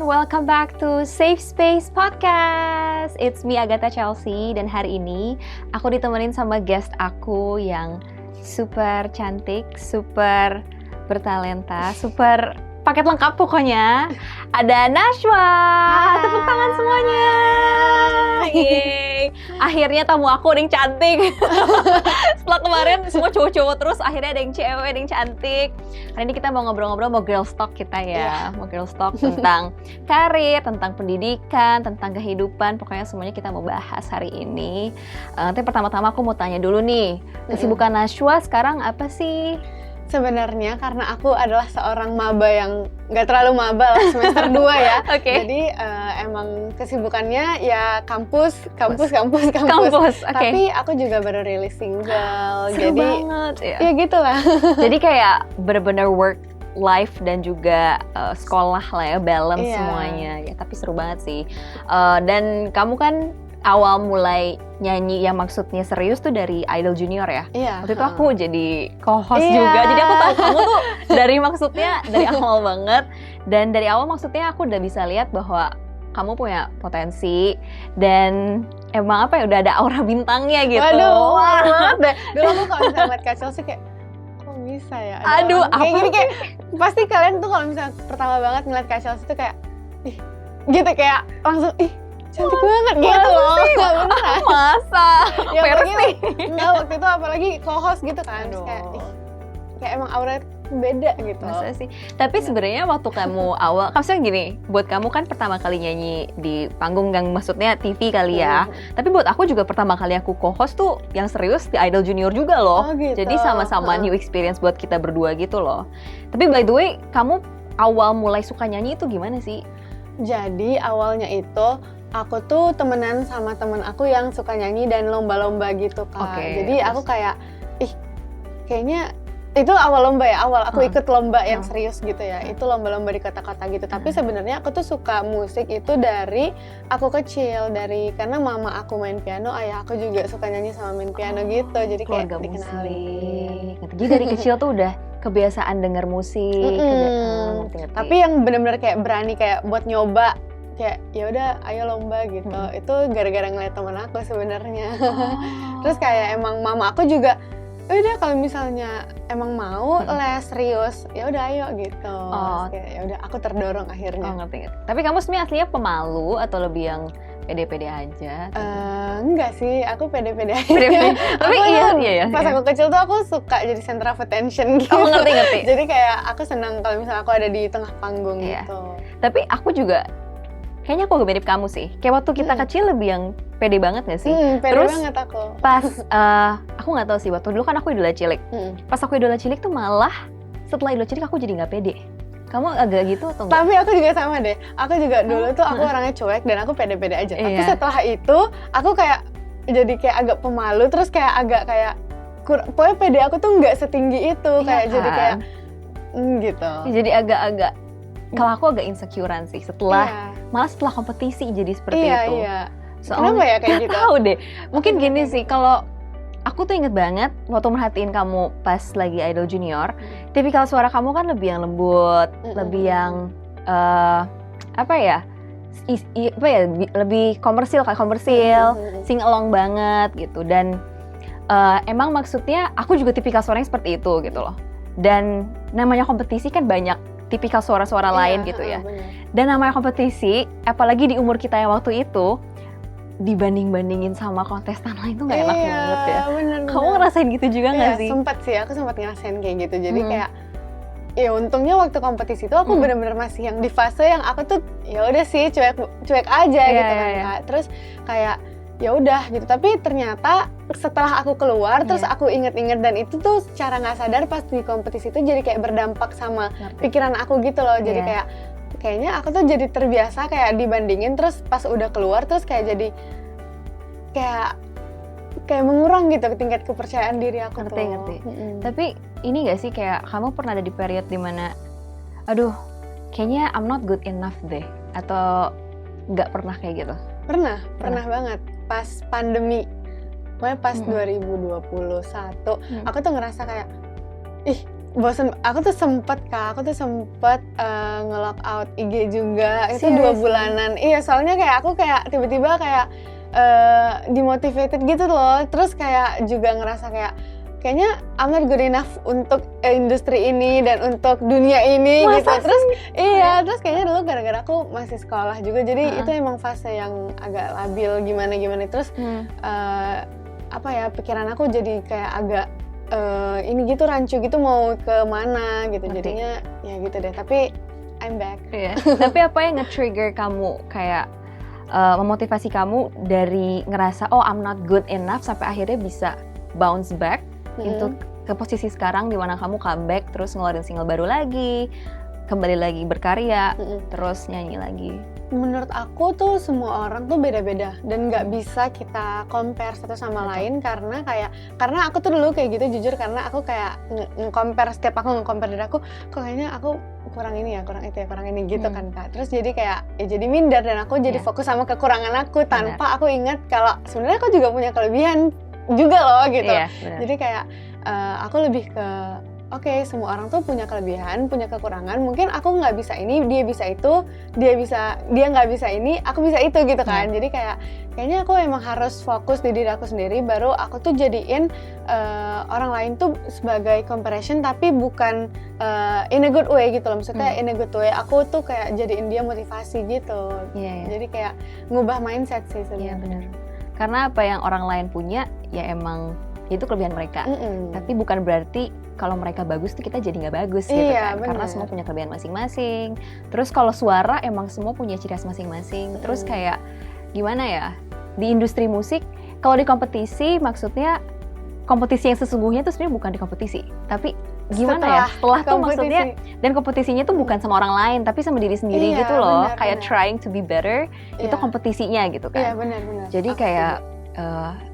welcome back to Safe Space Podcast. It's me Agatha Chelsea dan hari ini aku ditemenin sama guest aku yang super cantik, super bertalenta, super paket lengkap pokoknya. Ada Nashwa. Tepuk tangan semuanya. Yeay. Akhirnya tamu aku ada yang cantik. Setelah kemarin semua cowok-cowok terus, akhirnya ada yang cewek, ada yang cantik. Hari ini kita mau ngobrol-ngobrol, mau girl talk kita ya. Mau girl talk tentang karir, tentang pendidikan, tentang kehidupan. Pokoknya semuanya kita mau bahas hari ini. Nanti pertama-tama aku mau tanya dulu nih, kesibukan Nashwa sekarang apa sih? Sebenarnya karena aku adalah seorang maba yang nggak terlalu maba lah, semester 2 ya. Jadi emang kesibukannya ya kampus. Tapi aku juga baru rilis single. Seru jadi banget ya. Ya gitulah. Jadi kayak bener-bener work life dan juga sekolah lah ya, balance semuanya ya. Tapi seru banget sih. Dan kamu kan awal mulai nyanyi yang maksudnya serius tuh dari Idol Junior ya? Iya. Waktu itu aku jadi co-host juga, jadi aku tahu kamu tuh dari awal banget. Dan dari awal maksudnya aku udah bisa lihat bahwa kamu punya potensi dan emang apa ya, udah ada aura bintangnya gitu. Waduh, banget deh. Dulu aku kalau misalnya ngeliat Kak Chelsea kayak, kok bisa ya? Aduh, kayak gini, kayak pasti kalian tuh kalau misalnya pertama banget ngeliat Kak Chelsea tuh kayak, ih, gitu kayak langsung, ih, cantik banget gitu loh. Beneran. Masa? Ya Persi. Enggak, waktu itu apalagi co-host gitu kan. Terus kayak, kayak emang aura beda gitu. Masa sih? Tapi sebenarnya waktu kamu awal, maksudnya gini, buat kamu kan pertama kali nyanyi di panggung yang maksudnya TV kali ya. Tapi buat aku juga pertama kali aku co-host tuh yang serius di Idol Junior juga loh. Gitu. Jadi sama-sama new experience buat kita berdua gitu loh. Tapi by the way, kamu awal mulai suka nyanyi itu gimana sih? Jadi awalnya itu aku tuh temenan sama temen aku yang suka nyanyi dan lomba-lomba gitu Kak. Jadi aku kayak, kayaknya itu awal lomba ya, aku ikut lomba yang serius gitu ya. Itu lomba-lomba di kota-kota gitu. Tapi sebenarnya aku tuh suka musik itu dari aku kecil, karena mama aku main piano, ayah aku juga suka nyanyi sama main piano gitu. Jadi kayak dikenalin. Jadi dari kecil tuh udah kebiasaan denger musik. Tapi yang benar-benar kayak berani kayak buat nyoba, kayak ya udah ayo lomba gitu. Itu gara-gara ngeliat teman aku sebenarnya. Terus kayak emang mama aku juga udah kalau misalnya emang mau les serius ya udah ayo gitu. Kayak ya udah aku terdorong akhirnya. Ngerti. Tapi kamu sebenarnya aslinya pemalu atau lebih yang pede-pede aja? Enggak sih, aku pede-pede aja. Tapi iya. Pas aku kecil tuh aku suka jadi center of attention gitu. Ngerti. Jadi kayak aku senang kalau misalnya aku ada di tengah panggung gitu. Tapi aku juga kayaknya aku agak mirip kamu sih. Kayak waktu kita kecil lebih yang pede banget gak sih? Pede Terus banget aku. Pas aku nggak tahu sih, waktu dulu kan aku idola cilik. Pas aku idola cilik tuh malah setelah idola cilik aku jadi nggak pede. Kamu agak gitu atau enggak? Tapi aku juga sama deh. Aku juga dulu tuh aku orangnya cuek dan aku pede-pede aja. Tapi setelah itu aku kayak jadi kayak agak pemalu, terus kayak agak kayak pokoknya pede aku tuh nggak setinggi itu. Kayak jadi kayak gitu. Jadi agak-agak kalau aku agak insecurean sih malah setelah kompetisi jadi seperti itu. Kenapa ya kayak gitu? Tahu deh. Mungkin gini sih, kalau aku tuh inget banget waktu merhatiin kamu pas lagi Idol Junior, tipikal suara kamu kan lebih yang lembut, lebih yang lebih komersil, sing along banget gitu. Dan emang maksudnya aku juga tipikal suara yang seperti itu gitu loh. Dan namanya kompetisi kan banyak tipikal suara-suara lain gitu ya. Dan namanya kompetisi, apalagi di umur kita yang waktu itu, dibanding-bandingin sama kontestan lain tuh gak enak banget ya. Bener. Kamu ngerasain gitu juga gak sih? Sempet sih, aku sempat ngerasain kayak gitu. Jadi kayak, ya untungnya waktu kompetisi itu aku bener-bener masih yang di fase yang aku tuh ya udah sih cuek aja gitu kan Kak. Terus kayak ya udah gitu. Tapi ternyata setelah aku keluar terus aku inget-inget, dan itu tuh secara nggak sadar pas di kompetisi itu jadi kayak berdampak sama pikiran aku gitu loh. Jadi kayaknya aku tuh jadi terbiasa kayak dibandingin, terus pas udah keluar terus kayak jadi kayak mengurang gitu tingkat kepercayaan diri aku. Ngerti. Tapi ini gak sih kayak kamu pernah ada di period dimana aduh kayaknya I'm not good enough deh, atau gak pernah kayak gitu? Pernah banget pas pandemi. Pokoknya pas 2021 aku tuh ngerasa kayak bosen. Aku tuh sempet nge-lock out IG juga. Itu 2 bulanan. Iya, soalnya kayak aku kayak tiba-tiba kayak demotivated gitu loh. Terus kayak juga ngerasa kayaknya I'm not good enough untuk industri ini dan untuk dunia ini. Masa gitu. sih? Terus terus kayaknya dulu gara-gara aku masih sekolah juga, jadi itu emang fase yang agak labil gimana. Terus pikiran aku jadi kayak agak ini gitu, rancu gitu, mau ke mana gitu. Jadinya ya gitu deh, tapi I'm back. Iya. Tapi apa yang nge-trigger kamu kayak memotivasi kamu dari ngerasa I'm not good enough sampai akhirnya bisa bounce back untuk ke posisi sekarang di mana kamu comeback terus ngeluarin single baru lagi, kembali lagi berkarya, terus nyanyi lagi? Menurut aku tuh semua orang tuh beda-beda dan nggak bisa kita compare satu sama lain, karena aku tuh dulu kayak gitu, jujur, karena aku kayak nge-compare, setiap aku nge-compare diri aku, kok kayaknya aku kurang ini ya, kurang itu ya, kurang ini gitu kan Kak. Terus jadi kayak jadi minder dan aku jadi fokus sama kekurangan aku tanpa aku ingat kalau sebenarnya aku juga punya kelebihan juga loh gitu. Jadi kayak aku lebih ke oke, semua orang tuh punya kelebihan, punya kekurangan. Mungkin aku nggak bisa ini, dia bisa itu, dia nggak bisa ini, aku bisa itu gitu kan. Jadi kayaknya aku emang harus fokus di diri aku sendiri, baru aku tuh jadiin orang lain tuh sebagai comparison, tapi bukan in a good way gitu loh. Maksudnya in a good way, aku tuh kayak jadiin dia motivasi gitu. Jadi kayak ngubah mindset sih sebenarnya. Benar. Karena apa yang orang lain punya, ya emang itu kelebihan mereka. Tapi bukan berarti kalau mereka bagus tuh kita jadi nggak bagus gitu kan. Bener. Karena semua punya kelebihan masing-masing. Terus kalau suara emang semua punya ciri khas masing-masing. Terus kayak gimana ya, di industri musik kalau di kompetisi, maksudnya kompetisi yang sesungguhnya tuh sebenarnya bukan di kompetisi, tapi gimana setelah tuh maksudnya, dan kompetisinya tuh bukan sama orang lain tapi sama diri sendiri gitu loh. Kayak trying to be better, itu kompetisinya gitu kan. Benar. Jadi kayak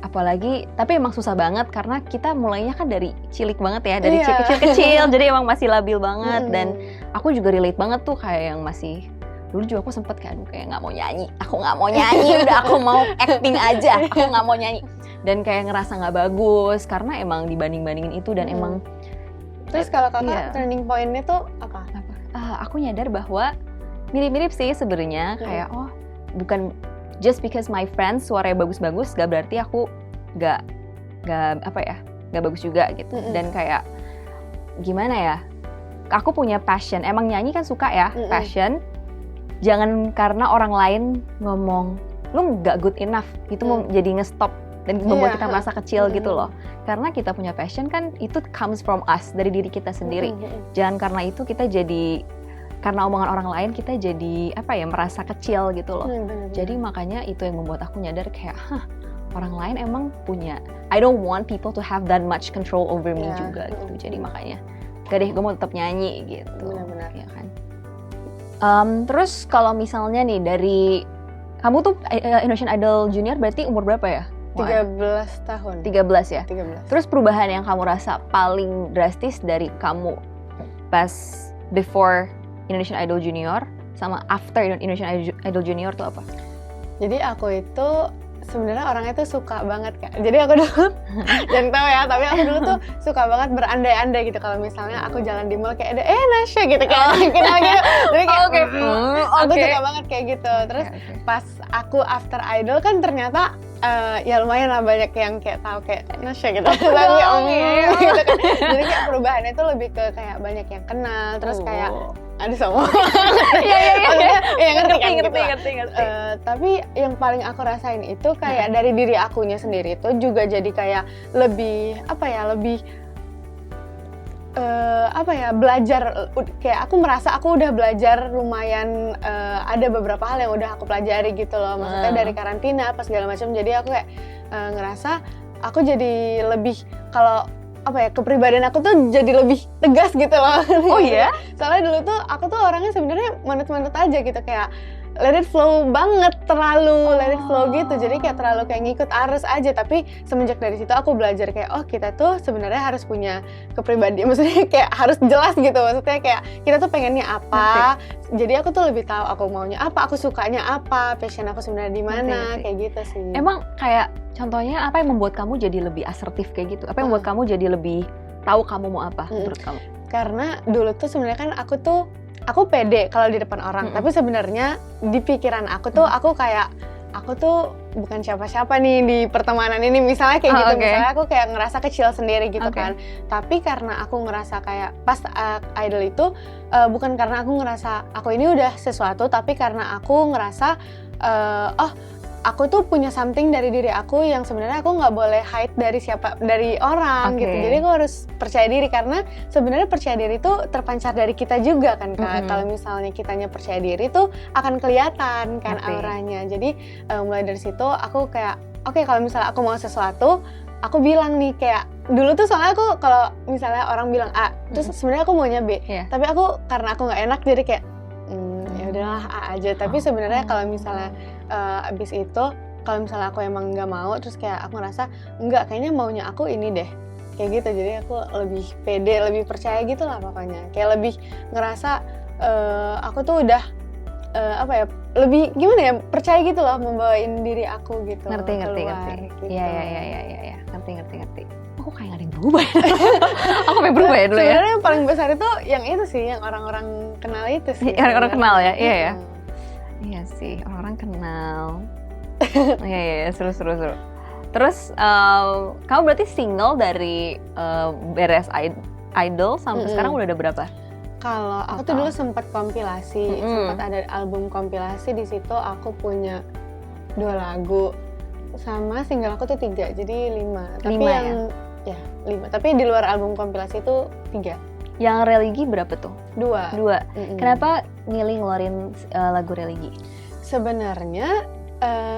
apalagi, tapi emang susah banget karena kita mulainya kan dari cilik banget ya, dari kecil-kecil, jadi emang masih labil banget. Dan aku juga relate banget tuh, kayak yang masih dulu juga aku sempet kan kayak nggak mau nyanyi, udah aku mau acting aja, aku nggak mau nyanyi, dan kayak ngerasa nggak bagus karena emang dibanding-bandingin itu. Dan emang terus kalau kakak turning point-nya tuh apa? Aku nyadar bahwa mirip-mirip sih sebenarnya, kayak bukan just because my friends suaranya bagus-bagus, gak berarti aku gak bagus juga gitu. Dan kayak gimana ya, aku punya passion, emang nyanyi kan suka ya, passion. Jangan karena orang lain ngomong lu gak good enough, itu mau jadi nge-stop dan membuat kita merasa kecil gitu loh. Karena kita punya passion kan, itu comes from us, dari diri kita sendiri. Jangan karena itu kita jadi, karena omongan orang lain kita jadi merasa kecil gitu loh. Jadi makanya itu yang membuat aku nyadar kayak orang lain emang punya, I don't want people to have that much control over me juga gitu. Jadi makanya gak deh, gue mau tetap nyanyi gitu. Benar. Ya kan. Terus kalau misalnya nih dari kamu tuh Indonesian Idol Junior berarti umur berapa ya? 13 tahun. 13 ya? 13. Terus perubahan yang kamu rasa paling drastis dari kamu pas before Indonesian Idol Junior sama after Indonesian Idol Junior tuh apa? Jadi aku itu sebenarnya orangnya tuh suka banget Kak. Jadi aku dulu jangan tahu ya, tapi aku dulu tuh suka banget berandai-andai gitu. Kalau misalnya aku jalan di mall kayak ada Nasya gitu kayak kenal gitu. Jadi kayak aku suka banget kayak gitu. Terus pas aku after Idol kan ternyata ya lumayan lah banyak yang kayak tahu kayak Nasya gitu. Gitu kan. Jadi kayak perubahannya tuh lebih ke kayak banyak yang kenal, terus kayak ada semua. Ngerti. Tapi yang paling aku rasain itu kayak dari diri akunya sendiri tuh juga jadi kayak lebih belajar. Kayak aku merasa aku udah belajar lumayan, ada beberapa hal yang udah aku pelajari gitu loh. Maksudnya dari karantina apa segala macam. Jadi aku kayak ngerasa aku jadi lebih, kalau kepribadian aku tuh jadi lebih tegas gitu loh. Oh iya? Soalnya dulu tuh aku tuh orangnya sebenarnya manut-manut aja gitu, kayak let it flow banget, terlalu let it flow gitu. Jadi kayak terlalu kayak ngikut arus aja. Tapi semenjak dari situ aku belajar kayak kita tuh sebenarnya harus punya kepribadian, maksudnya kayak harus jelas gitu. Maksudnya kayak kita tuh pengennya apa. Jadi aku tuh lebih tahu aku maunya apa, aku sukanya apa, passion aku sebenarnya di mana, kayak gitu sih. Emang kayak contohnya apa yang membuat kamu jadi lebih asertif kayak gitu? Apa yang membuat kamu jadi lebih tahu kamu mau apa menurut kamu? Karena dulu tuh sebenarnya kan aku pede kalau di depan orang, tapi sebenarnya di pikiran aku tuh aku tuh bukan siapa-siapa nih di pertemanan ini, misalnya kayak gitu. Misalnya aku kayak ngerasa kecil sendiri gitu kan. Tapi karena aku ngerasa kayak pas idol itu bukan karena aku ngerasa aku ini udah sesuatu, tapi karena aku ngerasa aku tuh punya something dari diri aku yang sebenarnya aku nggak boleh hide dari orang gitu. Jadi aku harus percaya diri, karena sebenarnya percaya diri itu terpancar dari kita juga kan Kak. Kalau misalnya kitanya percaya diri tuh akan kelihatan kan auranya. Jadi mulai dari situ aku kayak oke, kalau misalnya aku mau sesuatu, aku bilang nih, kayak dulu tuh soalnya aku kalau misalnya orang bilang A, terus sebenarnya aku maunya B. Tapi aku karena aku nggak enak jadi kayak ya udahlah A aja. Tapi sebenarnya kalau misalnya abis itu kalau misalnya aku emang nggak mau, terus kayak aku ngerasa enggak, kayaknya maunya aku ini deh, kayak gitu. Jadi aku lebih pede, lebih percaya gitu lah pokoknya. Kayak lebih ngerasa aku tuh udah lebih gimana ya, percaya gitu loh membawain diri aku gitu. Ngerti. Gitu. Iya. Ngerti. Aku kayak nggak ada yang berubah. Aku pengen berubah ya dulu ya. Sebenarnya yang paling besar itu yang itu sih, yang orang-orang kenal itu sih. Orang-orang kenal ya, iya. Iya sih, orang-orang kenal. Iya, seru. Terus kamu berarti single dari beres idol sampai sekarang udah ada berapa? Kalau aku tuh dulu sempat kompilasi, sempat ada album kompilasi. Di situ aku punya 2 lagu, sama single aku tuh 3, jadi 5. Tapi 5 5. Tapi di luar album kompilasi itu 3. Yang religi berapa tuh? 2. Kenapa milih ngeluarin lagu religi? Sebenarnya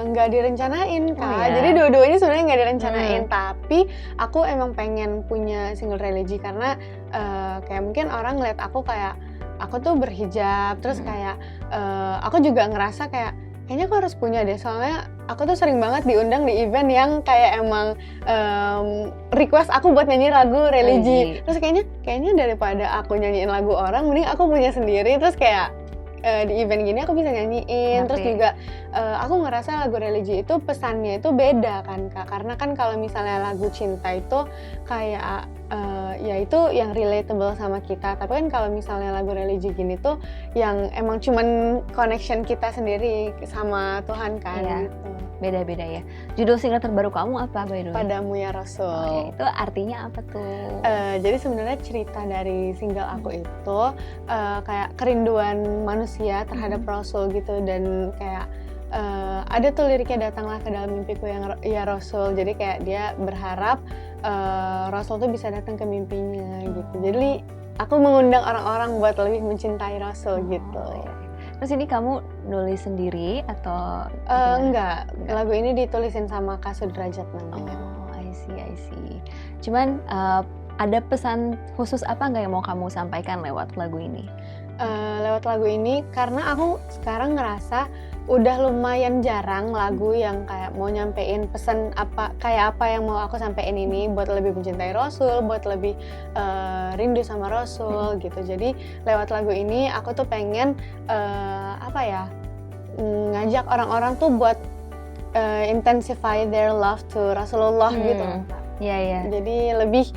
nggak direncanain Kak. Jadi dua-duanya sebenarnya nggak direncanain. Tapi aku emang pengen punya single religi karena kayak mungkin orang ngeliat aku kayak aku tuh berhijab, terus kayak aku juga ngerasa kayaknya aku harus punya deh, soalnya aku tuh sering banget diundang di event yang kayak emang request aku buat nyanyi lagu religi. Terus kayaknya daripada aku nyanyiin lagu orang, mending aku punya sendiri. Terus kayak di event gini aku bisa nyanyiin. Terus juga aku ngerasa lagu religi itu pesannya itu beda kan Kak, karena kan kalau misalnya lagu cinta itu kayak ya itu yang relatable sama kita. Tapi kan kalau misalnya lagu religi gini tuh yang emang cuman connection kita sendiri sama Tuhan kan gitu. Beda-beda ya. Judul single terbaru kamu apa by the way? Padamu ya Rasul. Itu artinya apa tuh? Jadi sebenarnya cerita dari single aku itu kayak kerinduan manusia terhadap Rasul gitu. Dan kayak ada tuh liriknya, datanglah ke dalam mimpiku yang ya Rasul. Jadi kayak dia berharap Rasul tuh bisa datang ke mimpinya gitu. Jadi aku mengundang orang-orang buat lebih mencintai Rasul gitu. Terus ini kamu nulis sendiri atau enggak, lagu ini ditulisin sama Kak Sudrajat namanya. I see. Cuman ada pesan khusus apa nggak yang mau kamu sampaikan lewat lagu ini? Lewat lagu ini karena aku sekarang ngerasa udah lumayan jarang lagu yang kayak mau nyampein pesan kayak apa yang mau aku sampein ini, buat lebih mencintai Rasul, buat lebih rindu sama Rasul gitu. Jadi lewat lagu ini aku tuh pengen ngajak orang-orang tuh buat intensify their love to Rasulullah gitu. Iya. Jadi lebih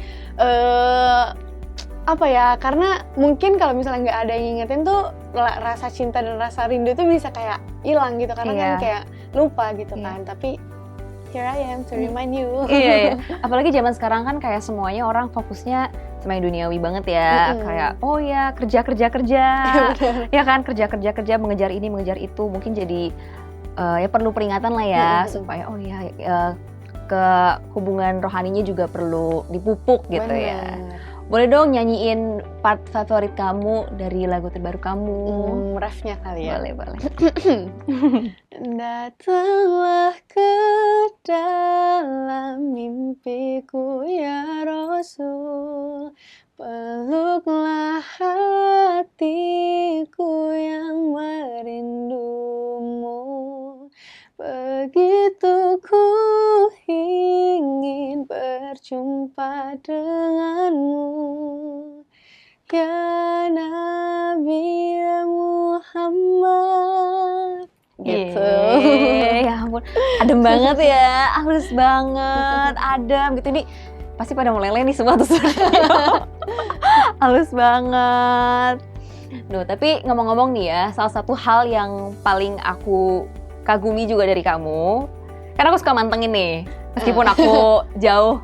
karena mungkin kalau misalnya nggak ada yang ngingetin tuh rasa cinta dan rasa rindu tuh bisa kayak hilang gitu, karena kan kayak lupa gitu kan. Tapi here I am to remind you. Iya. Apalagi zaman sekarang kan kayak semuanya orang fokusnya sama yang duniawi banget ya. Kayak kerja. Ya kan, kerja mengejar ini mengejar itu. Mungkin jadi ya perlu peringatan lah ya, supaya ke hubungan rohaninya juga perlu dipupuk gitu. Ya. Boleh dong nyanyiin part favorit kamu dari lagu terbaru kamu. Refnya kali ya. Boleh. Datanglah ke dalam mimpiku ya Rasul, peluklah hatiku yang merindumu. Begitu ku ingin berjumpa denganmu, ya Nabi Muhammad. Gitu. Ya ampun, adem banget ya, halus banget, adem gitu. Ini pasti pada meleleh nih semua tuh. Halus banget. Duh, tapi ngomong-ngomong nih ya, salah satu hal yang paling aku kagumi juga dari kamu, karena aku suka mantengin nih, meskipun aku jauh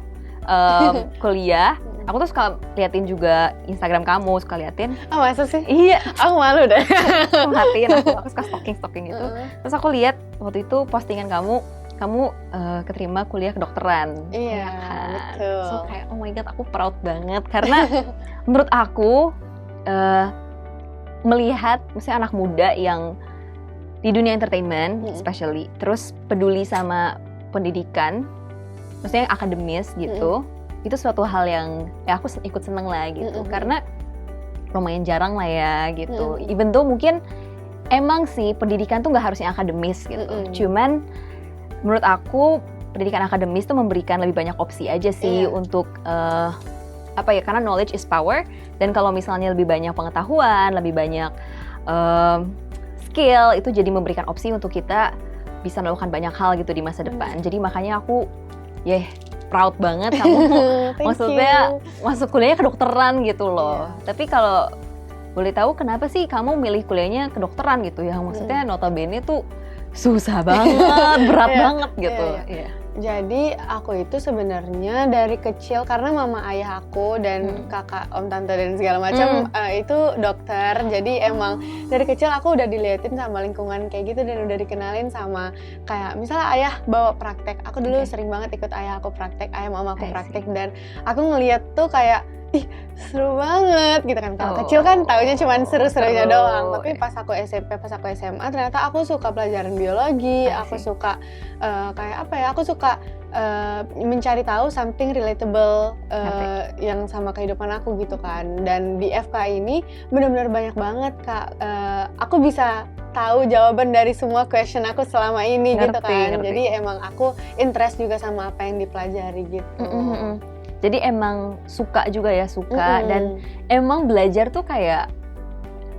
kuliah, aku tuh suka liatin juga Instagram kamu, suka liatin. Oh masa sih? Iya. Aku malu deh. Aku perhatiin, aku suka stalking gitu. Terus aku lihat waktu itu postingan kamu keterima kuliah kedokteran. Iya, kan? betul. So kayak oh my god, aku proud banget karena menurut aku melihat misalnya anak muda yang di dunia entertainment especially terus peduli sama pendidikan, maksudnya akademis gitu. Itu suatu hal yang ya aku ikut seneng lah gitu karena lumayan jarang lah ya gitu. Even though mungkin emang sih pendidikan tuh nggak harusnya akademis gitu. Cuman menurut aku pendidikan akademis tuh memberikan lebih banyak opsi aja sih untuk karena knowledge is power, dan kalau misalnya lebih banyak pengetahuan, lebih banyak skill, itu jadi memberikan opsi untuk kita bisa melakukan banyak hal gitu di masa depan. Jadi makanya aku proud banget kamu maksudnya masuk kuliahnya kedokteran gitu loh. Tapi kalau boleh tahu kenapa sih kamu milih kuliahnya kedokteran gitu ya? Maksudnya notabene tuh susah banget, berat banget gitu. Jadi aku itu sebenarnya dari kecil karena mama ayah aku dan kakak, om, tante dan segala macam itu dokter. Jadi emang dari kecil aku udah diliatin sama lingkungan kayak gitu dan udah dikenalin sama kayak misalnya ayah bawa praktek. Aku dulu sering banget ikut ayah aku praktek, ayah mama aku praktek, dan aku ngeliat tuh kayak ih seru banget gitu kan. Kalau kecil kan taunya cuma seru-serunya doang. Tapi pas aku SMP, pas aku SMA ternyata aku suka pelajaran biologi, aku suka aku suka mencari tahu something relatable yang sama kehidupan aku gitu kan. Dan di FK ini benar-benar banyak banget Kak, aku bisa tahu jawaban dari semua question aku selama ini gitu kan. Jadi emang aku interest juga sama apa yang dipelajari gitu. Jadi emang suka juga ya, dan emang belajar tuh kayak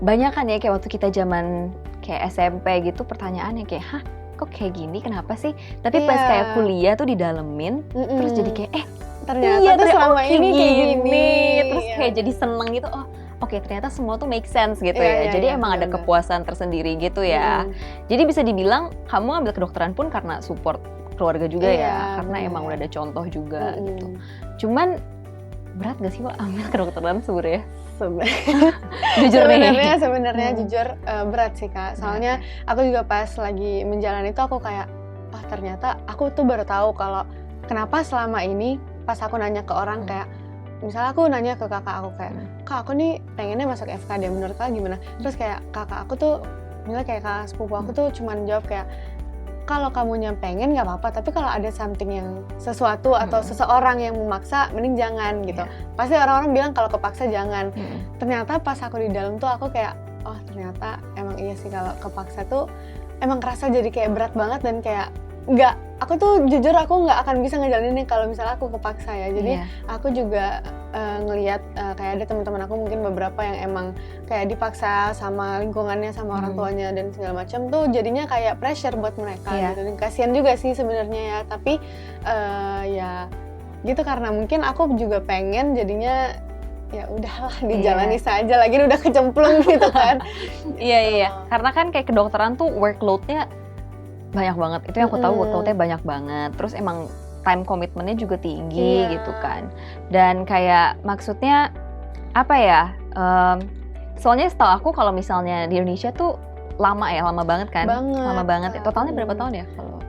banyak kan ya, kayak waktu kita zaman kayak SMP gitu pertanyaannya kayak hah kok kayak gini, kenapa sih? Tapi pas kayak kuliah tuh didalemin, terus jadi kayak ternyata tuh selama ini kayak gini. Terus kayak jadi seneng gitu, oke, ternyata semua tuh make sense gitu ya. Jadi emang ada kepuasan tersendiri gitu ya. Jadi bisa dibilang kamu ambil kedokteran pun karena support keluarga juga ya, karena emang udah ada contoh juga gitu. Cuman berat gak sih Wak ambil kedokteran sebenarnya? Sebenarnya jujur berat sih Kak. Soalnya aku juga pas lagi menjalani itu aku kayak ternyata aku tuh baru tahu kalau kenapa selama ini pas aku nanya ke orang kayak misalnya aku nanya ke kakak aku kayak Kak aku nih pengennya masuk FK deh, menurut Kak gimana? Terus kayak kakak aku tuh misalnya kayak kakak sepupu aku tuh cuman jawab kayak kalau kamunya pengen nggak apa-apa, tapi kalau ada something yang sesuatu atau seseorang yang memaksa, mending jangan gitu. Pasti orang-orang bilang kalau kepaksa jangan. Ternyata pas aku di dalam tuh aku kayak, oh ternyata emang iya sih kalau kepaksa tuh emang kerasa jadi kayak berat banget dan kayak nggak. Aku tuh jujur aku nggak akan bisa ngejalaninnya kalau misalnya aku kepaksa ya. Jadi aku juga ngelihat kayak ada teman-teman aku mungkin beberapa yang emang kayak dipaksa sama lingkungannya, sama orang tuanya dan segala macam tuh jadinya kayak pressure buat mereka gitu. Dan kasihan juga sih sebenarnya ya. Tapi ya gitu karena mungkin aku juga pengen jadinya ya udahlah dijalani saja, lagi udah kecemplung gitu kan. Iya. Karena kan kayak kedokteran tuh workload-nya banyak banget. Itu yang aku tahu workload-nya banyak banget. Terus emang time commitment-nya juga tinggi gitu kan. Dan kayak maksudnya apa ya? Soalnya setahu aku kalau misalnya di Indonesia tuh lama banget kan? Lama banget. Totalnya berapa tahun ya kalau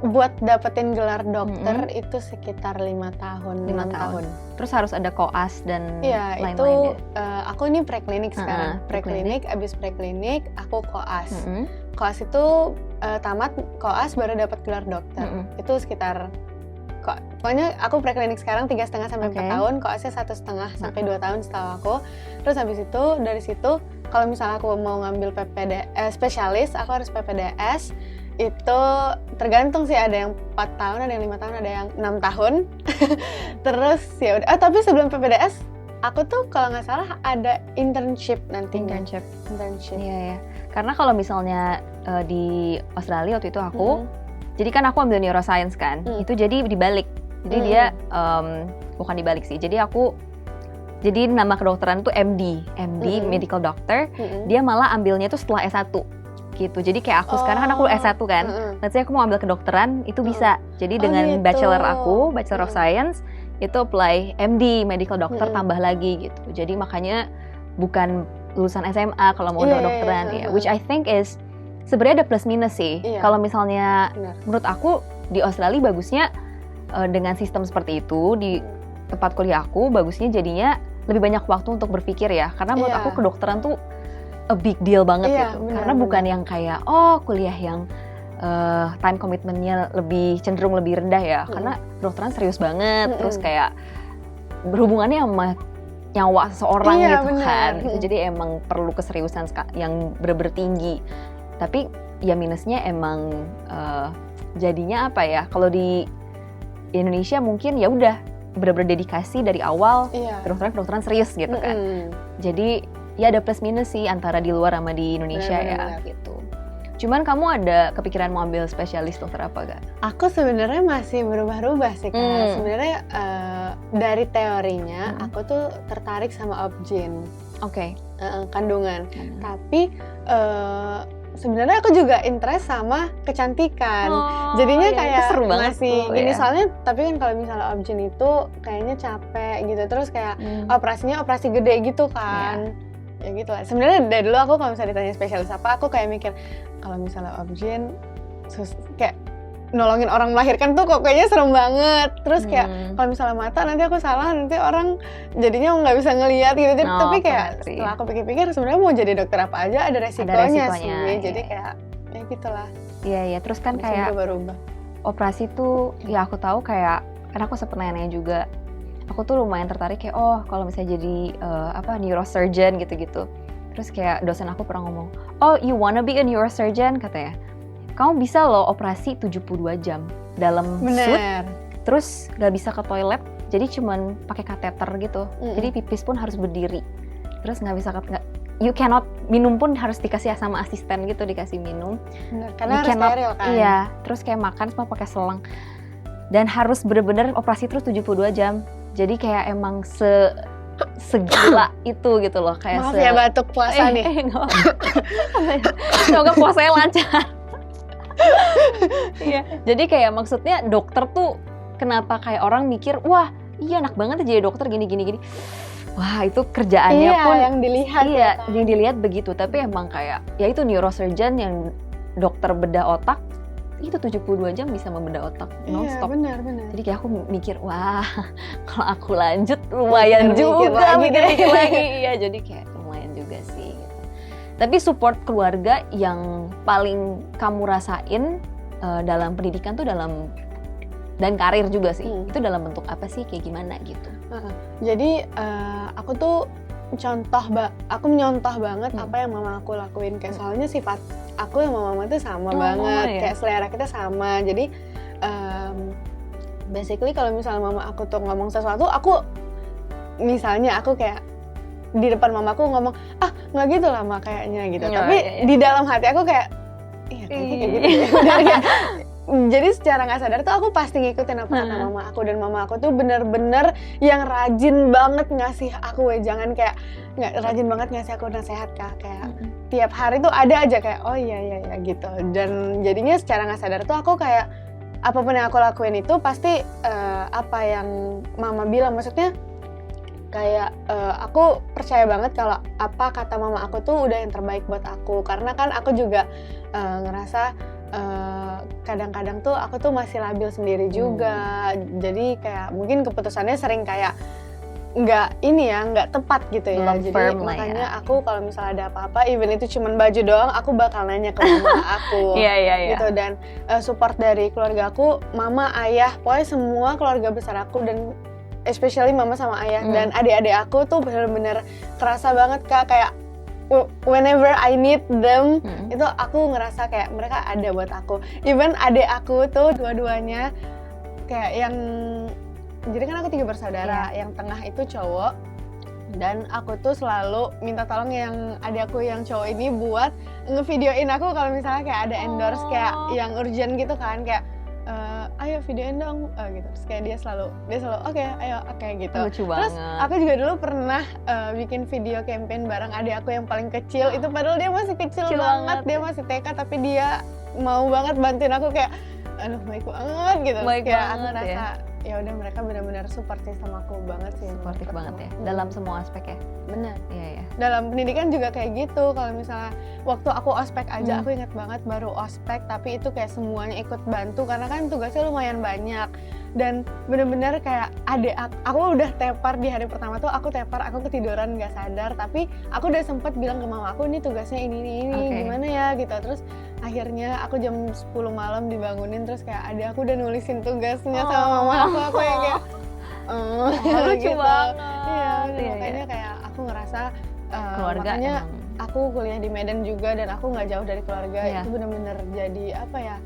buat dapetin gelar dokter itu sekitar 5 tahun. 5 tahun. Terus harus ada koas dan lain-lainnya. Itu aku ini preklinik sekarang. Preklinik, abis preklinik aku koas. Koas itu tamat koas baru dapat gelar dokter. Itu sekitar pokoknya aku preklinik sekarang 3,5 sampai 4 tahun, koasnya 1,5 sampai 2 tahun setahu aku. Terus habis itu dari situ kalau misalnya aku mau ngambil spesialis, aku harus PPDS. Itu tergantung sih, ada yang 4 tahun, ada yang 5 tahun, ada yang 6 tahun. Terus ya udah. Tapi sebelum PPDS, aku tuh kalau nggak salah ada internship nanti. Internship. Iya. Karena kalau misalnya di Australia waktu itu aku, jadi kan aku ambil neuroscience kan, itu jadi dibalik. Jadi dia bukan dibalik sih. Jadi aku Jadi nama kedokteran tuh MD medical doctor. Dia malah ambilnya tuh setelah S1 gitu. Jadi kayak aku sekarang kan aku S1 kan. Let's say aku mau ambil kedokteran itu bisa. Jadi dengan gitu. bachelor of science itu apply MD medical doctor tambah lagi gitu. Jadi makanya bukan lulusan SMA kalau mau kedokteran ya. Which I think is sebenarnya ada plus minus sih. Kalau misalnya menurut aku di Australia bagusnya dengan sistem seperti itu di tempat kuliah aku bagusnya jadinya lebih banyak waktu untuk berpikir ya. Karena menurut aku kedokteran tuh a big deal banget gitu. Karena bukan yang kayak kuliah yang time commitment-nya cenderung lebih rendah ya. Karena kedokteran serius banget. Terus kayak berhubungannya sama nyawa seseorang gitu kan. Jadi emang perlu keseriusan yang bener-bener tinggi. Tapi ya minusnya emang jadinya apa ya? Kalau di Indonesia mungkin ya udah bener-bener dedikasi dari awal kedokteran serius gitu kan. Jadi ya ada plus minus sih antara di luar sama di Indonesia bener. Gitu. Cuman kamu ada kepikiran mau ambil spesialis dokter apa gak? Aku sebenarnya masih berubah-ubah sih kan. Sebenarnya dari teorinya aku tuh tertarik sama obgyn. Kandungan. Tapi sebenarnya aku juga interest sama kecantikan. Jadinya kayak seru banget masih gini soalnya. Tapi kan kalau misalnya obgyn itu kayaknya capek gitu. Terus kayak operasinya operasi gede gitu kan. Ya gitu lah. Sebenarnya dari dulu aku kalau misalnya ditanya spesialis apa, aku kayak mikir kalau misalnya obgyn kayak nolongin orang melahirkan tuh kok kayaknya serem banget. Terus kayak kalau misalnya mata nanti aku salah, nanti orang jadinya nggak bisa ngelihat gitu. Tapi kayak setelah aku pikir-pikir sebenarnya mau jadi dokter apa aja ada resikonya sih. Jadi kayak ya gitulah. Iya. Terus kan kayak berubah. Operasi tuh ya aku tahu kayak karena aku sempet nanya juga. Aku tuh lumayan tertarik kayak kalau misalnya jadi neurosurgeon gitu-gitu. Terus kayak dosen aku pernah ngomong, you wanna be a neurosurgeon katanya. Kamu bisa loh operasi 72 jam dalam suit. Terus gak bisa ke toilet, jadi cuman pakai kateter gitu. Jadi pipis pun harus berdiri. Terus you cannot minum pun harus dikasih sama asisten gitu, dikasih minum. Karena harus steril kan. Iya, terus kayak makan semua pakai selang. Dan harus bener-bener operasi terus 72 jam. Jadi kayak emang segila itu gitu loh. Kayak maaf ya batuk puasa nih. Semoga puasanya lancar. Iya. Jadi kayak maksudnya dokter tuh kenapa kayak orang mikir, wah iya enak banget jadi dokter gini. Wah itu kerjaannya pun yang dilihat. Iya, yang dilihat begitu. Tapi emang kayak ya itu neurosurgeon yang dokter bedah otak. Itu 72 jam bisa membedah otak non-stop. Iya benar. Jadi kayak aku mikir, wah kalau aku lanjut lumayan juga mikir lagi. Iya jadi kayak lumayan juga sih gitu. Tapi support keluarga yang paling kamu rasain dalam pendidikan tuh dan karir juga sih. Itu dalam bentuk apa sih, kayak gimana gitu? Jadi aku tuh menyontoh banget apa yang mama aku lakuin. Kayak soalnya sifat aku sama mama tuh sama banget, kayak selera kita sama. Jadi basically kalau misalnya mama aku tuh ngomong sesuatu, aku kayak di depan mamaku ngomong, nggak gitu lah mak kayaknya gitu. Tapi di dalam hati aku kayak, iya kayaknya kayak gitu. Jadi secara nggak sadar tuh aku pasti ngikutin apa kata mama aku. Dan mama aku tuh bener-bener yang rajin banget ngasih aku wejangan, kayak rajin banget ngasih aku nasihat Kak. Kayak tiap hari tuh ada aja kayak, oh iya gitu. Dan jadinya secara nggak sadar tuh aku kayak apapun yang aku lakuin itu pasti apa yang mama bilang. Maksudnya kayak aku percaya banget kalau apa kata mama aku tuh udah yang terbaik buat aku. Karena kan aku juga ngerasa kadang-kadang tuh aku tuh masih labil sendiri juga. Jadi kayak mungkin keputusannya sering kayak nggak tepat gitu ya. Jadi makanya aku kalau misalnya ada apa-apa, even itu cuman baju doang, aku bakal nanya ke mama aku. Gitu. Dan support dari keluarga aku, mama, ayah, pokoknya semua keluarga besar aku, dan especially mama sama ayah dan adik-adik aku tuh benar-benar kerasa banget Kak, kayak whenever I need them, itu aku ngerasa kayak mereka ada buat aku. Even adik aku tuh dua-duanya kayak yang, jadi kan aku 3 bersaudara, yang tengah itu cowok, dan aku tuh selalu minta tolong yang adik aku yang cowok ini buat ngevideoin aku kalau misalnya kayak ada endorse kayak yang urgent gitu kan, kayak ayo videoin dong gitu. Terus kayak dia selalu oke, ayo oke gitu. Lucu Terus banget. aku juga dulu pernah bikin video campaign bareng adik aku yang paling kecil. Itu padahal dia masih kecil banget, dia masih TK, tapi dia mau banget bantuin aku kayak aduh baik banget gitu. Baik kayak banget, aku ngerasa ya. ya udah mereka benar-benar support sih sama aku banget sih. Suportif banget ya dalam semua aspek ya. Benar. Iya. Dalam pendidikan juga kayak gitu. Kalau misalnya waktu aku ospek aja, aku ingat banget baru ospek, tapi itu kayak semuanya ikut bantu karena kan tugasnya lumayan banyak. Dan bener-bener kayak aku udah tepar di hari pertama tuh, aku ketiduran nggak sadar, tapi aku udah sempet bilang ke mama aku, ini tugasnya ini gimana ya gitu. Terus akhirnya aku jam 10 malam dibangunin, terus kayak aku udah nulisin tugasnya sama mama aku yang kayak lucu gitu. banget. Iya, makanya kayak aku ngerasa keluarga makanya emang. aku kuliah di Medan juga dan aku nggak jauh dari keluarga. Iya. Itu benar-benar jadi apa ya,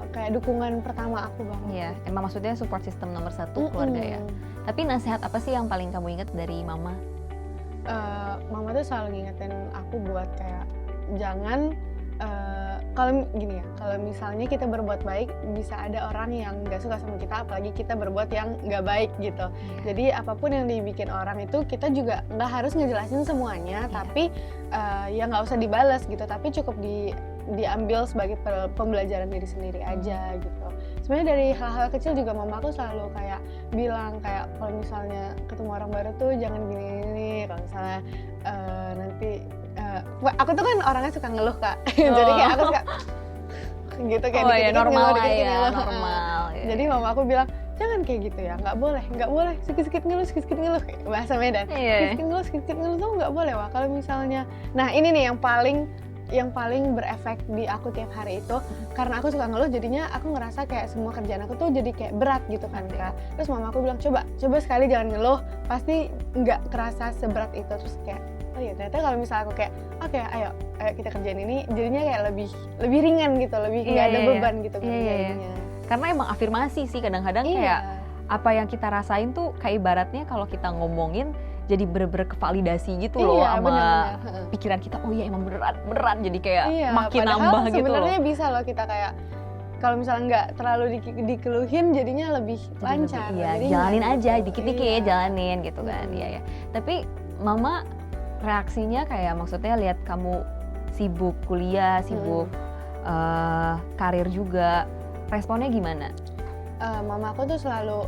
kayak dukungan pertama aku banget. Iya, emang maksudnya support system nomor 1 keluarga ya. Tapi nasihat apa sih yang paling kamu ingat dari mama? Mama tuh selalu ngingetin aku buat kayak jangan kalau gini ya, kalau misalnya kita berbuat baik, bisa ada orang yang nggak suka sama kita, apalagi kita berbuat yang nggak baik gitu. Jadi apapun yang dibikin orang itu, kita juga nggak harus ngejelasin semuanya, tapi ya nggak usah dibalas gitu, tapi cukup diambil sebagai pembelajaran diri sendiri aja gitu. Sebenarnya dari hal-hal kecil juga mama aku selalu kayak bilang kayak kalau misalnya ketemu orang baru tuh jangan gini-gini, kalau misalnya nanti aku tuh kan orangnya suka ngeluh Kak. Jadi kayak aku suka gitu kayak dikit-dikit normal ngeluh, lah dikit-dikit ya, ngeluh. normal. Jadi mama aku bilang jangan kayak gitu ya, nggak boleh sedikit-sedikit ngeluh bahasa Medan. Sedikit-sedikit ngeluh tuh nggak boleh Wah. Kalau misalnya, nah ini nih yang paling berefek di aku tiap hari itu, karena aku suka ngeluh jadinya aku ngerasa kayak semua kerjaan aku tuh jadi kayak berat gitu kan Kak. Terus mama aku bilang coba sekali jangan ngeluh, pasti nggak kerasa seberat itu. Terus kayak oh iya ternyata kalau misalnya aku kayak oke, ayo kita kerjain ini, jadinya kayak lebih ringan gitu, lebih nggak ada beban gitu kerjanya. Karena emang afirmasi sih kadang-kadang kayak apa yang kita rasain tuh kayak ibaratnya kalau kita ngomongin jadi bener-bener kevalidasi gitu loh sama pikiran kita. Oh iya emang beneran jadi kayak makin nambah gitu loh. Sebenarnya bisa loh kita kayak kalau misalnya nggak terlalu dikeluhin jadinya lebih lancar. Iya, jalanin aja dikit-dikit jalanin gitu kan. Iya. Tapi mama reaksinya kayak maksudnya lihat kamu sibuk kuliah, sibuk karir juga, responnya gimana? Mama aku tuh selalu,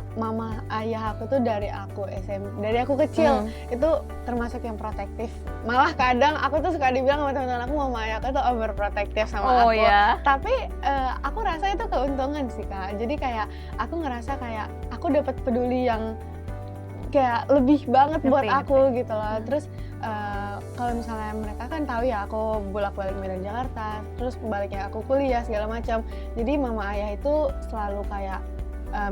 ayah aku tuh dari aku kecil itu termasuk yang protektif. Malah kadang aku tuh suka dibilang sama teman-teman aku, mama ayah aku tuh overprotective sama aku. Tapi aku rasa itu keuntungan sih Kak. Jadi kayak aku ngerasa kayak aku dapat peduli yang kayak lebih banget buat aku gitu loh. Terus kalau misalnya mereka kan tahu ya aku bolak-balik Medan Jakarta, terus baliknya aku kuliah segala macam. Jadi mama ayah itu selalu kayak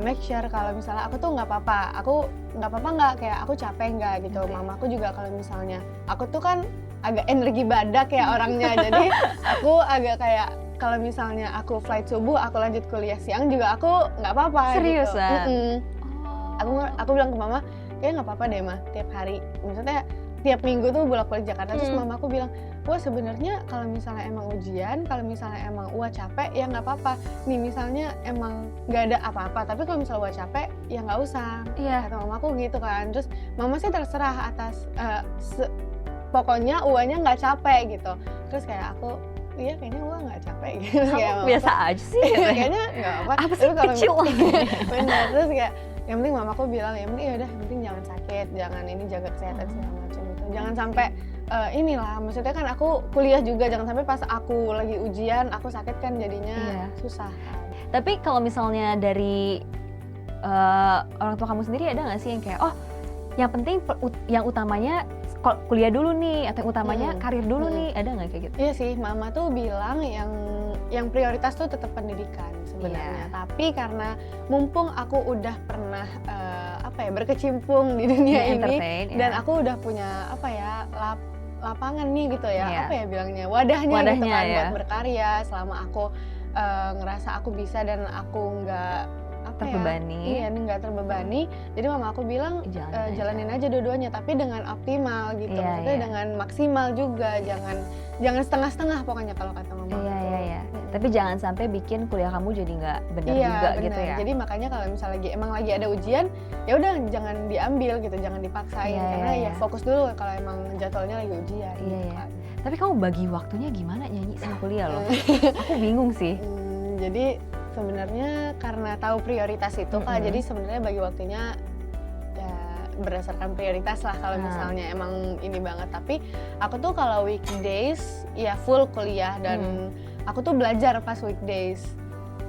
make sure kalau misalnya aku tuh nggak apa-apa kayak aku capek nggak gitu. Mama aku juga kalau misalnya aku tuh kan agak energi badak ya orangnya, jadi aku agak kayak kalau misalnya aku flight subuh aku lanjut kuliah siang juga aku nggak apa-apa. Seriusan? Gitu. Aku bilang ke mama kayak nggak apa-apa deh mah tiap hari, maksudnya tiap minggu tuh bolak-balik Jakarta. Terus mama aku bilang, wah sebenarnya kalau misalnya emang ujian, kalau misalnya emang capek ya nggak apa-apa. Nih misalnya emang nggak ada apa-apa, tapi kalau misalnya capek ya nggak usah. Kata mama aku gitu kan. Terus mama sih terserah atas pokoknya uanya nggak capek gitu. Terus kayak aku, iya kayaknya gue nggak capek gitu. Biasa aja sih. Kayaknya nggak apa. Apa sih kecil? Bener. Terus kayak yang penting mamaku bilang yang penting yaudah, yang penting jangan sakit, jangan ini, jaga kesehatan segala macam gitu. Jangan sampai inilah, maksudnya kan aku kuliah juga, jangan sampai pas aku lagi ujian aku sakit kan jadinya susah. Tapi kalau misalnya dari orang tua kamu sendiri ada nggak sih yang kayak yang penting yang utamanya kuliah dulu nih, atau yang utamanya karir dulu nih, ada nggak kayak gitu? Iya sih, mama tuh bilang yang prioritas tuh tetap pendidikan sebenarnya. Tapi karena mumpung aku udah pernah berkecimpung di dunia ini dan aku udah punya lapangan nih gitu ya, bilangnya wadahnya gitu kan buat berkarya. Selama aku ngerasa aku bisa dan aku nggak terbebani. Nggak terbebani. Jadi mama aku bilang jalanin aja dua-duanya, tapi dengan optimal gitu. Maksudnya dengan maksimal juga, jangan setengah-setengah pokoknya kalau kata mama. iya. Tapi jangan sampai bikin kuliah kamu jadi nggak benar juga bener. gitu ya. Jadi makanya kalau misalnya emang lagi ada ujian, ya udah jangan diambil gitu, jangan dipaksain karena ya fokus dulu kalau emang jadwalnya lagi ujian. Iya, iya. Tapi kamu bagi waktunya gimana nyanyi sama kuliah loh? Aku bingung sih. Jadi sebenarnya karena tahu prioritas itu Kak, jadi sebenarnya bagi waktunya ya berdasarkan prioritas lah kalau misalnya emang ini banget. Tapi aku tuh kalau weekdays ya full kuliah dan aku tuh belajar pas weekdays.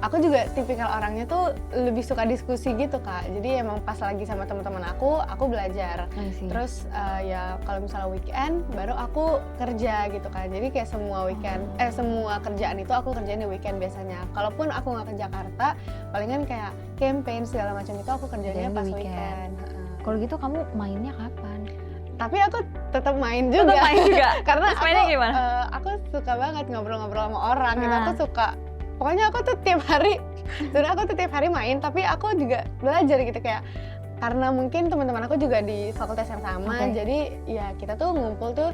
Aku juga tipikal orangnya tuh lebih suka diskusi gitu Kak. Jadi emang pas lagi sama teman-teman aku belajar. Terus ya kalau misalnya weekend baru aku kerja gitu kan. Jadi kayak semua weekend, semua kerjaan itu aku kerjain di weekend biasanya. Kalaupun aku nggak ke Jakarta, palingan kayak campaign segala macam itu aku kerjanya pas weekend. Kalau gitu kamu mainnya kapan? Tapi aku tetap main juga. Karena aku suka banget ngobrol-ngobrol sama orang gitu. Aku suka. Pokoknya aku tuh tiap hari main, tapi aku juga belajar gitu kayak karena mungkin teman-teman aku juga di fakultas yang sama, jadi ya kita tuh ngumpul tuh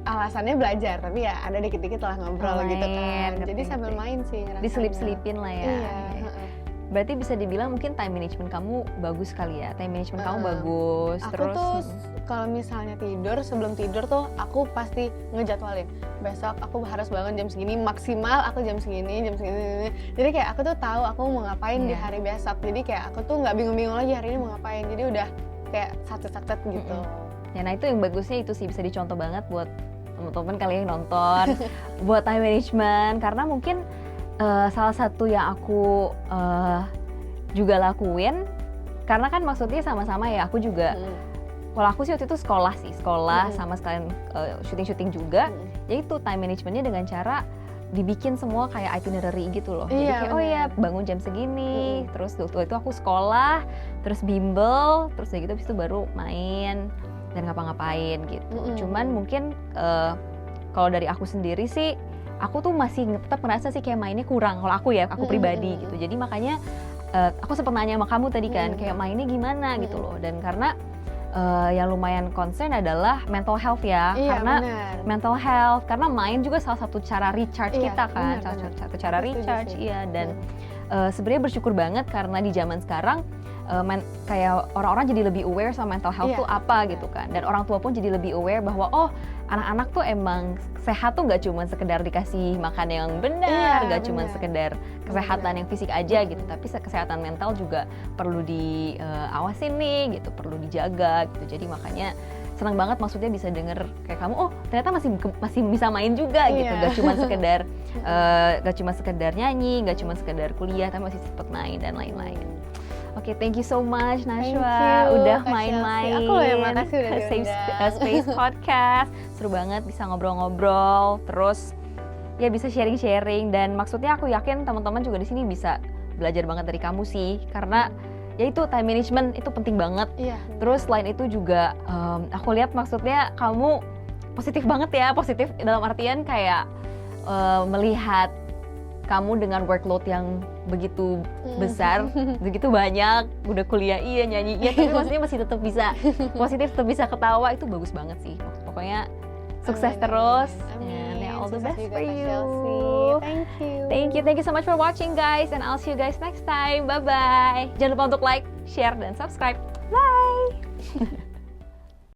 alasannya belajar, tapi ya ada dikit-dikit lah ngobrol gitu kan. Jadi sambil main sih rasanya. Diselip-selipin lah ya. Iya. Berarti bisa dibilang mungkin time management kamu bagus kali ya. Time management kamu bagus. Aku terus tuh kalau misalnya sebelum tidur tuh aku pasti ngejadwalin. Besok aku harus bangun jam segini, maksimal aku jam segini. Jadi kayak aku tuh tahu aku mau ngapain di hari besok. Jadi kayak aku tuh nggak bingung-bingung lagi hari ini mau ngapain. Jadi udah kayak satu-satu gitu. Ya nah itu yang bagusnya itu sih bisa dicontoh banget buat teman-teman kalian yang nonton buat time management karena mungkin salah satu yang aku juga lakuin karena kan maksudnya sama-sama ya aku juga kalau aku sih waktu itu sekolah sama sekalian syuting juga jadi itu time managementnya dengan cara dibikin semua kayak itinerary gitu loh jadi kayak bangun jam segini terus waktu itu aku sekolah terus bimbel terus kayak gitu habis itu baru main dan ngapa-ngapain gitu cuman mungkin kalau dari aku sendiri sih aku tuh masih tetap ngerasa sih kayak mainnya kurang kalau aku pribadi gitu jadi makanya aku sempat nanya sama kamu tadi kan kayak mainnya gimana gitu loh dan karena yang lumayan concern adalah mental health ya karena mental health karena main juga salah satu cara recharge kita kan salah satu cara recharge dan sebenarnya bersyukur banget karena di zaman sekarang kayak orang-orang jadi lebih aware sama mental health tuh apa gitu kan dan orang tua pun jadi lebih aware bahwa anak-anak tuh emang sehat tuh nggak cuma sekedar dikasih makan yang benar, nggak cuma sekedar kesehatan yang fisik aja gitu, tapi kesehatan mental juga perlu diawasin nih gitu, perlu dijaga gitu. Jadi makanya senang banget maksudnya bisa denger kayak kamu, ternyata masih bisa main juga gitu, nggak cuma sekedar nyanyi, nggak cuma sekedar kuliah, tapi masih sempet main dan lain-lain. Oke, thank you so much Nashwa udah main-main. Aku loh yang makasih udah Safe Space Podcast. Seru banget bisa ngobrol-ngobrol, terus ya bisa sharing-sharing dan maksudnya aku yakin teman-teman juga di sini bisa belajar banget dari kamu sih karena ya itu time management itu penting banget. Terus selain itu juga aku lihat maksudnya kamu positif banget ya, positif dalam artian kayak melihat kamu dengan workload yang begitu besar, begitu banyak, udah kuliah nyanyi tapi maksudnya masih tetap bisa positif, tetap bisa ketawa, itu bagus banget sih. Pokoknya sukses terus. And all the best for you. Thank you so much for watching guys, and I'll see you guys next time. Bye bye. Jangan lupa untuk like, share dan subscribe. Bye.